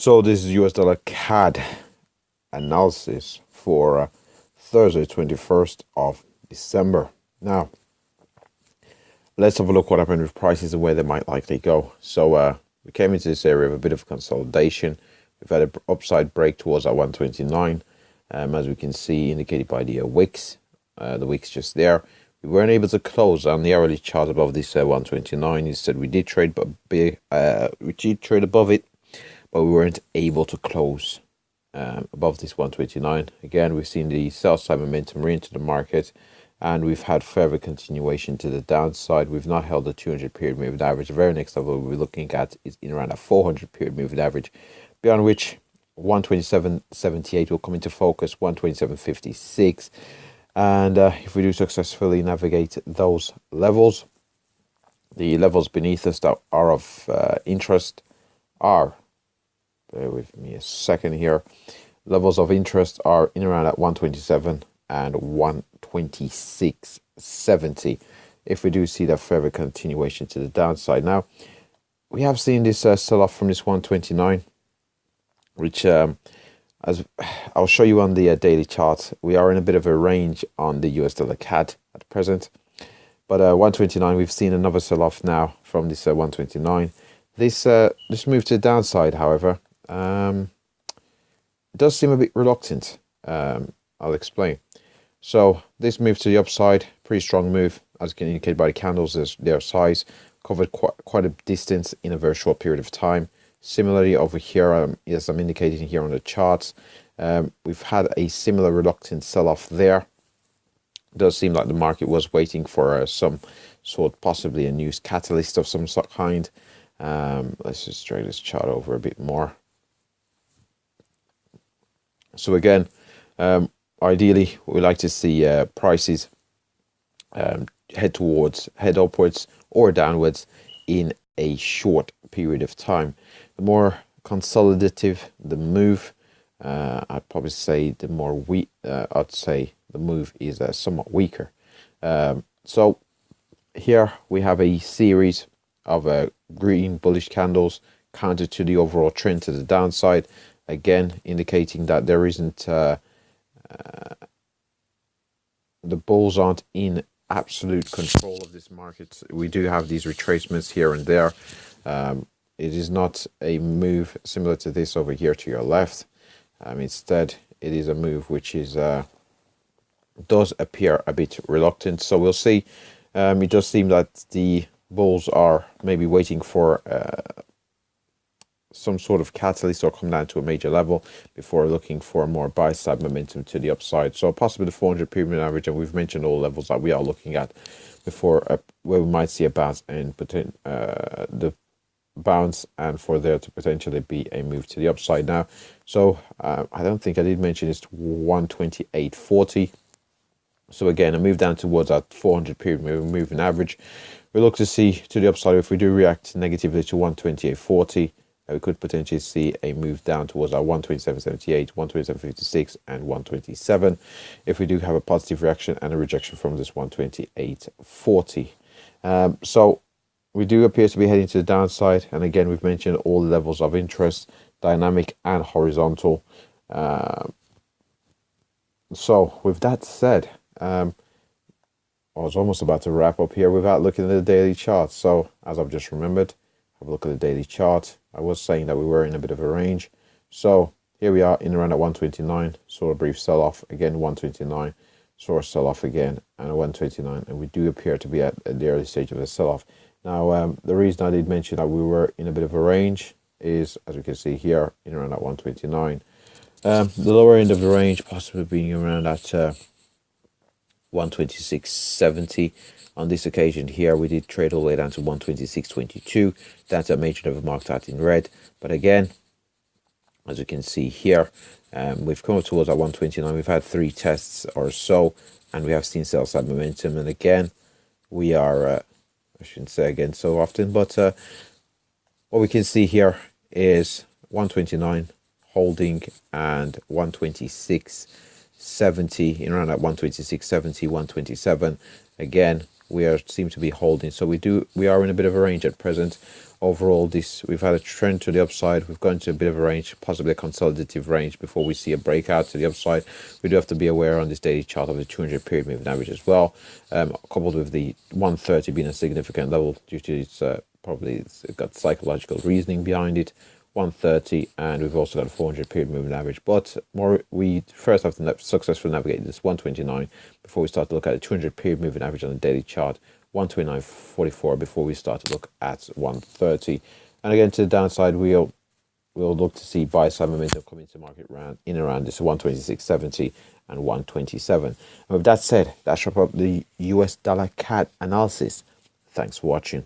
So this is US dollar CAD analysis for Thursday, 21st of December. Now, let's have a look what happened with prices and where they might likely go. So we came into this area of a bit of consolidation. We've had an upside break towards our 129, as we can see indicated by the wicks. The wicks just there. We weren't able to close on the hourly chart above this 129. Instead, we did trade, above it, but we weren't able to close above this 129. Again, we've seen the sell side momentum re-enter the market, and we've had further continuation to the downside. We've not held the 200 period moving average. The very next level we're looking at is in around a 400 period moving average, beyond which 127.78 will come into focus, 127.56. And if we do successfully navigate those levels, the levels beneath us that are of interest are, bear with me a second here, levels of interest are in around at 127 and 126.70. If we do see that further continuation to the downside. Now, we have seen this sell-off from this 129, which as I'll show you on the daily chart, we are in a bit of a range on the US dollar CAD at present. But 129, we've seen another sell-off now from this 129. This move to the downside, however, does seem a bit reluctant. I'll explain. So this move to the upside, pretty strong move, as you can indicate by the candles, their size, covered quite a distance in a very short period of time. Similarly over here, as I'm indicating here on the charts, we've had a similar reluctant sell-off there. It does seem like the market was waiting for some sort, possibly a news catalyst of some kind. Let's just drag this chart over a bit more. So again, ideally, we like to see prices head upwards or downwards in a short period of time. The more consolidative the move, I'd probably say the more I'd say the move is somewhat weaker. So here we have a series of green bullish candles counter to the overall trend to the downside, again indicating that there isn't the bulls aren't in absolute control of this market. We do have these retracements here and there. It is not a move similar to this over here to your left. Instead, it is a move which is does appear a bit reluctant. So we'll see. It does seem that the bulls are maybe waiting for some sort of catalyst or come down to a major level before looking for more buy side momentum to the upside. So possibly the 400 period average, and we've mentioned all levels that we are looking at before where we might see a bounce and the bounce, and for there to potentially be a move to the upside now. So I don't think I did mention it's 128.40. So again, a move down towards that 400 period moving average. We look to see to the upside. If we do react negatively to 128.40, we could potentially see a move down towards our 127.78, 127.56, and 127. If we do have a positive reaction and a rejection from this 128.40. So we do appear to be heading to the downside, and again, we've mentioned all the levels of interest, dynamic and horizontal. So with that said, I was almost about to wrap up here without looking at the daily chart. So as I've just remembered, have a look at the daily chart. I was saying that we were in a bit of a range. So here we are in around at 129, saw a brief sell-off, again 129, saw a sell-off again, and a 129, and we do appear to be at the early stage of the sell-off. Now, the reason I did mention that we were in a bit of a range is, as we can see here, in around at 129. The lower end of the range possibly being around at 126.70. On this occasion here, we did trade all the way down to 126.22. That's a major level marked out in red. But again, as you can see here, we've come up towards our 129. We've had 3 tests or so, and we have seen sell side momentum. And again, we are... I shouldn't say again so often, but what we can see here is 129 holding and 126.70 in around at 126.70, 127. Again, we seem to be holding. So we are in a bit of a range at present. Overall, we've had a trend to the upside. We've gone to a bit of a range, possibly a consolidative range before we see a breakout to the upside. We do have to be aware on this daily chart of the 200 period moving average as well, coupled with the 130 being a significant level due to its it's got psychological reasoning behind it. 130, and we've also got a 400 period moving average. But we first have to successfully navigate this 129 before we start to look at the 200 period moving average on the daily chart. 129.44 before we start to look at 130. And again, to the downside, we'll look to see buy side momentum coming to market around this 126.70 and 127. And with that said, that's wrap up the US dollar CAD analysis. Thanks for watching.